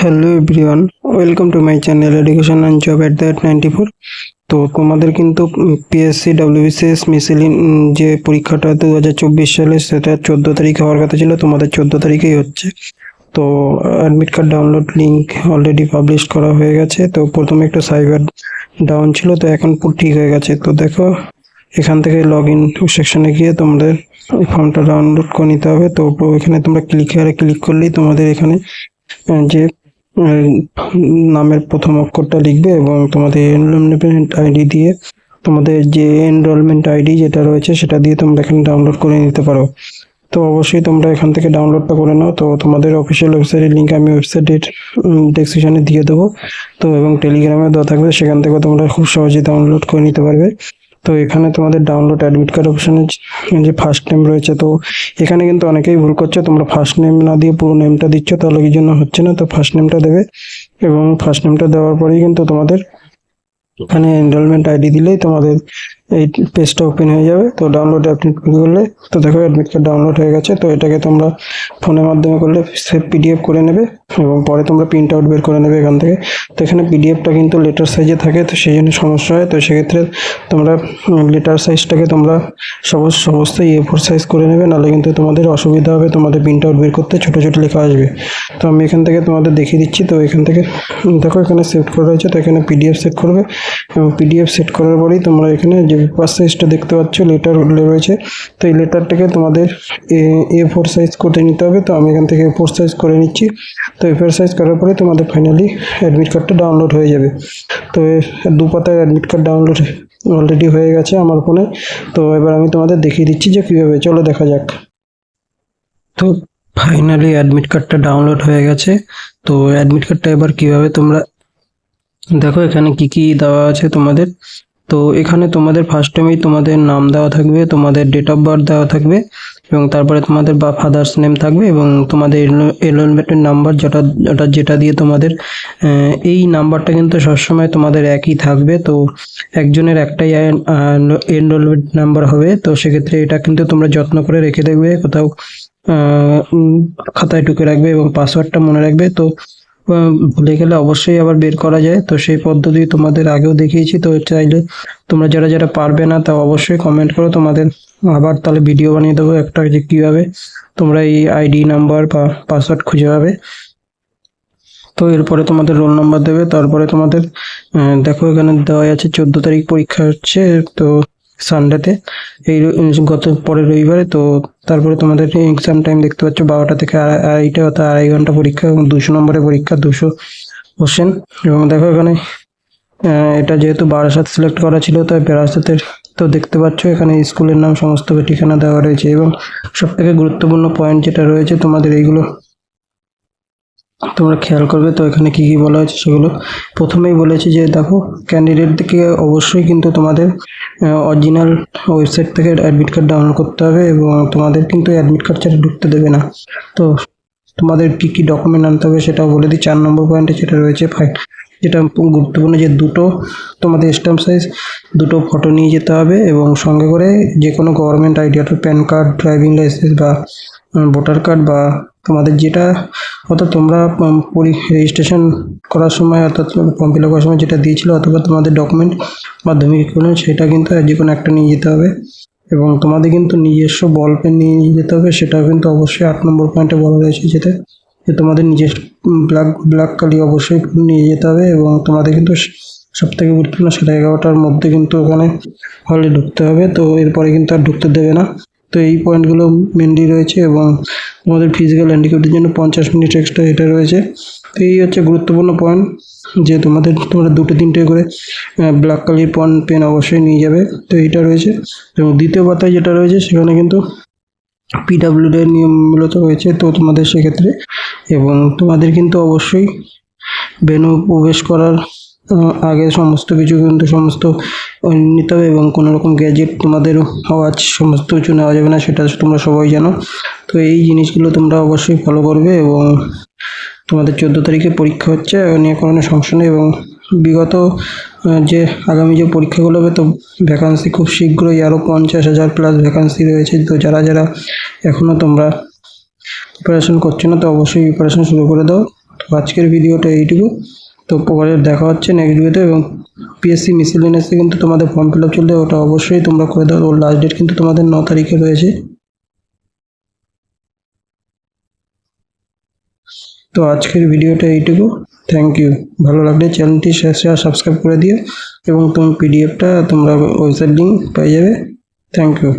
Hello everyone, welcome to my channel education and job @94। তো তোমাদের কিন্তু পিএসসি ডব্লিউবিসিএস মিসেলিন যে পরীক্ষাটা 2024 সালে সেটা 14 তারিখে হওয়ার কথা ছিল, তোমাদের 14 তারিখেই হচ্ছে। তো admit card download link already publish করা হয়ে গেছে। তো প্রথমে একটু সার্ভার ডাউন ছিল, তো এখন পুরো ঠিক হয়ে গেছে। তো দেখো, এখান থেকে লগ ইন সেকশনে গিয়ে তোমাদের এই ফর্মটা ডাউনলোড করে নিতে হবে। তো এখানে তোমরা ক্লিক করলেই তোমাদের এখানে যে নামের প্রথম অক্ষরটা লিখবে এবং তোমাদের এনরোলমেন্ট আইডি দিয়ে তোমাদের যে এনরোলমেন্ট আইডি যেটা রয়েছে সেটা দিয়ে তোমরা এখানে ডাউনলোড করে নিতে পারো। তো অবশ্যই তোমরা এখান থেকে ডাউনলোডটা করে নাও। তো তোমাদের অফিসিয়াল ওয়েবসাইটের লিঙ্ক আমি ওয়েবসাইটের ডেসক্রিপশনে দিয়ে দেবো। তো এবং টেলিগ্রামে দেওয়া থাকবে, সেখান থেকে তোমরা খুব সহজেই ডাউনলোড করে নিতে পারবে। তো এখানে তোমাদের ডাউনলোড অ্যাডমিট কার্ড অপশনে যে ফার্স্ট নেম রয়েছে, তো এখানে কিন্তু অনেকেই ভুল করছে, তোমরা ফার্স্ট নেম না দিয়ে পুরো নেমটা দিচ্ছ, তাহলে কি জন্য হচ্ছে না। তো ফার্স্ট নেমটা দেবে এবং ফার্স্ট নেমটা দেওয়ার পরেই কিন্তু তোমাদের এখানে এনরোলমেন্ট আইডি দিলেই তোমাদের এই পেজটা ওপেন হয়ে যাবে। তো ডাউনলোড অ্যাডমিট করলে তো দেখো অ্যাডমিট কার্ড ডাউনলোড হয়ে গেছে। তো এটাকে তোমরা ফোনের মাধ্যমে করলে সেভ পিডিএফ করে নেবে এবং পরে তোমরা প্রিন্ট আউট বের করে নেবে এখান থেকে। তো এখানে পিডিএফটা কিন্তু লেটার সাইজে থাকে, তো সেই জন্য সমস্যা হয়। তো সেক্ষেত্রে তোমরা লেটার সাইজটাকে তোমরা সমস্ত A4 সাইজ করে নেবে, নাহলে কিন্তু তোমাদের অসুবিধা হবে, তোমাদের প্রিন্ট আউট বের করতে ছোটো ছোটো লেখা আসবে। তো আমি এখান থেকে তোমাদের দেখিয়ে দিচ্ছি। তো এখান থেকে দেখো এখানে সেট করা রয়েছে, তো এখানে পিডিএফ সেট করবে এবং পিডিএফ সেট করার পরেই তোমরা এখানে যে পেপার সাইজটা দেখতে পাচ্ছ লেটার রয়েছে, তো এই লেটারটাকে তোমাদের A4 সাইজ করে নিতে হবে। তো আমি এখান থেকে A4 সাইজ করে নিচ্ছি। তো A4 সাইজ করার পরে তোমাদের ফাইনালি অ্যাডমিট কার্ডটা ডাউনলোড হয়ে যাবে। তো 2 পাতার অ্যাডমিট কার্ড ডাউনলোড অলরেডি হয়ে গেছে আমার ফোনে। তো এবার আমি তোমাদের দেখিয়ে দিচ্ছি যে কীভাবে, চলো দেখা যাক। তো ফাইনালি অ্যাডমিট কার্ডটা ডাউনলোড হয়ে গেছে। তো অ্যাডমিট কার্ডটা এবার কীভাবে তোমরা দেখো, এখানে কি কি দেওয়া আছে তোমাদের। তো এখানে তোমাদের ফার্স্ট টাইমেই তোমাদের নাম দেওয়া থাকবে, তোমাদের ডেট অফ বার্থ দেওয়া থাকবে এবং তারপরে তোমাদের বা ফাদার্স নেম থাকবে এবং তোমাদের এনরোলমেন্টের নাম্বার যেটা দিয়ে তোমাদের এই নাম্বারটা কিন্তু সবসময় তোমাদের একই থাকবে। তো একজনের একটাই এনরোলমেন্ট নাম্বার হবে। তো সেক্ষেত্রে এটা কিন্তু তোমরা যত্ন করে রেখে দেখবে, কোথাও খাতায় টুকে রাখবে এবং পাসওয়ার্ডটা মনে রাখবে। তো ভুলে গেলে অবশ্যই আবার বের করা যায়, তো সেই পদ্ধতি তোমাদের আগেও দেখিয়েছি। তো চাইলে তোমরা যারা যারা পারবে না তা অবশ্যই কমেন্ট করো, তোমাদের আবার তাহলে ভিডিও বানিয়ে দেবো একটা, যে কীভাবে তোমরা এই আইডি নাম্বার বা পাসওয়ার্ড খুঁজে পাবে। তো এরপরে তোমাদের রোল নাম্বার দেবে, তারপরে তোমাদের দেখো এখানে দেওয়া আছে 14 তারিখ পরীক্ষা হচ্ছে, তো সানডেতে, এই গত পরের রবিবারে। তো তারপরে তোমাদের এক্সাম টাইম দেখতে পাচ্ছ 12টা থেকে আড়াইটা, অর্থাৎ 2.5 ঘন্টা পরীক্ষা এবং 200 নম্বরের পরীক্ষা, 200 কোশ্চেন। এবং দেখো এখানে এটা যেহেতু বারাসাত সিলেক্ট করা ছিল, তাই বারাসাতের তো দেখতে পাচ্ছ এখানে স্কুলের নাম সমস্ত ঠিকানা দেওয়া রয়েছে। এবং সবথেকে গুরুত্বপূর্ণ পয়েন্ট যেটা রয়েছে তোমাদের, এইগুলো তোমরা খেয়াল করবে। তো এখানে কি কি বলা হয়েছে সেগুলো প্রথমেই বলেছি যে দেখো, ক্যান্ডিডেটকে অবশ্যই কিন্তু তোমাদের অরিজিনাল ওয়েবসাইট থেকে অ্যাডমিট কার্ড ডাউনলোড করতে হবে এবং তোমাদের কিন্তু অ্যাডমিট কার্ড ছাড়া ঢুকতে দেবে না। তো তোমাদের কি কি ডকুমেন্ট আনতে হবে সেটাও বলে দিই। 4 নম্বর পয়েন্টে যেটা রয়েছে যেটা গুরুত্বপূর্ণ, যে তোমাদের স্ট্যাম্প সাইজ 2 ফটো নিয়ে যেতে হবে এবং সঙ্গে করে যে কোনো গভর্নমেন্ট আইডি, অর্থাৎ প্যান কার্ড, ড্রাইভিং লাইসেন্স বা ভোটার কার্ড, বা তোমাদের যেটা, অর্থাৎ তোমরা রেজিস্ট্রেশন করার সময়, অর্থাৎ ফর্ম ফিল আপ করার সময় যেটা দিয়েছিল, অথবা তোমাদের ডকুমেন্ট মাধ্যমিক সেটা কিন্তু যে কোনো একটা নিয়ে যেতে হবে। এবং তোমাদের কিন্তু নিজস্ব বল পেন নিয়ে যেতে হবে, সেটাও কিন্তু অবশ্যই 8 নম্বর পয়েন্টে বলা রয়েছে, যে তোমাদের নিজস্ব ব্ল্যাক কালি অবশ্যই নিয়ে যেতে হবে। এবং তোমাদের কিন্তু সবথেকে গুরুত্বপূর্ণ 11:30টার মধ্যে কিন্তু ওখানে হলে ঢুকতে হবে। তো এরপরে কিন্তু আর ঢুকতে দেবে না। তো এই পয়েন্টগুলো মেনলি রয়েছে। এবং তোমাদের ফিজিক্যাল হ্যান্ডিক্যাপের জন্য 50 মিনিট এক্সট্রা এটা রয়েছে। তো এই হচ্ছে গুরুত্বপূর্ণ পয়েন্ট, যে তোমরা 2-3টে করে ব্ল্যাক কালির পেন অবশ্যই নিয়ে যাবে। তো এইটা রয়েছে। এবং দ্বিতীয় পাতায় যেটা রয়েছে সেখানে কিন্তু PWD এর নিয়ম মূলত রয়েছে, তো তোমাদের সেক্ষেত্রে। এবং তোমাদের কিন্তু অবশ্যই ভেন্যু প্রবেশ করার আগে সমস্ত কিছু কিন্তু নিতে হবে এবং কোনো রকম গ্যাজেট, তোমাদের আওয়াজ সমস্ত কিছু নেওয়া যাবে না, সেটা তোমরা সবাই জানো। তো এই জিনিসগুলো তোমরা অবশ্যই ফলো করবে। এবং তোমাদের 14 তারিখে পরীক্ষা হচ্ছে, নিয়ে কোনো সমস্যা নেই। এবং বিগত যে আগামী যে পরীক্ষাগুলো হবে, তো ভ্যাকান্সি খুব শীঘ্রই আরও 50,000 প্লাস ভ্যাকান্সি রয়েছে। তো যারা যারা এখনও তোমরা প্রিপারেশন করছো না, তো অবশ্যই প্রিপারেশন শুরু করে দাও। তো তো আজকের ভিডিওটা এইটুকু। তো পরে দেখা হচ্ছে নেক্সট ভিডিওতে। এবং পিএসসি মিসেলেনিয়াসে কিন্তু তোমাদের ফর্ম ফিল আপ চলবে, ওটা অবশ্যই তোমরা করে দাও। ওর লাস্ট ডেট কিন্তু তোমাদের 9 তারিখে রয়েছে। তো আজকের ভিডিওটা এইটুকু। Thank you. ভালো লাগলে চ্যানেলটি শেয়ার সাবস্ক্রাইব করে দিও এবং তুমি পিডিএফটা তোমরা ওয়েবসাইট লিঙ্ক পেয়ে যাবে। Thank you.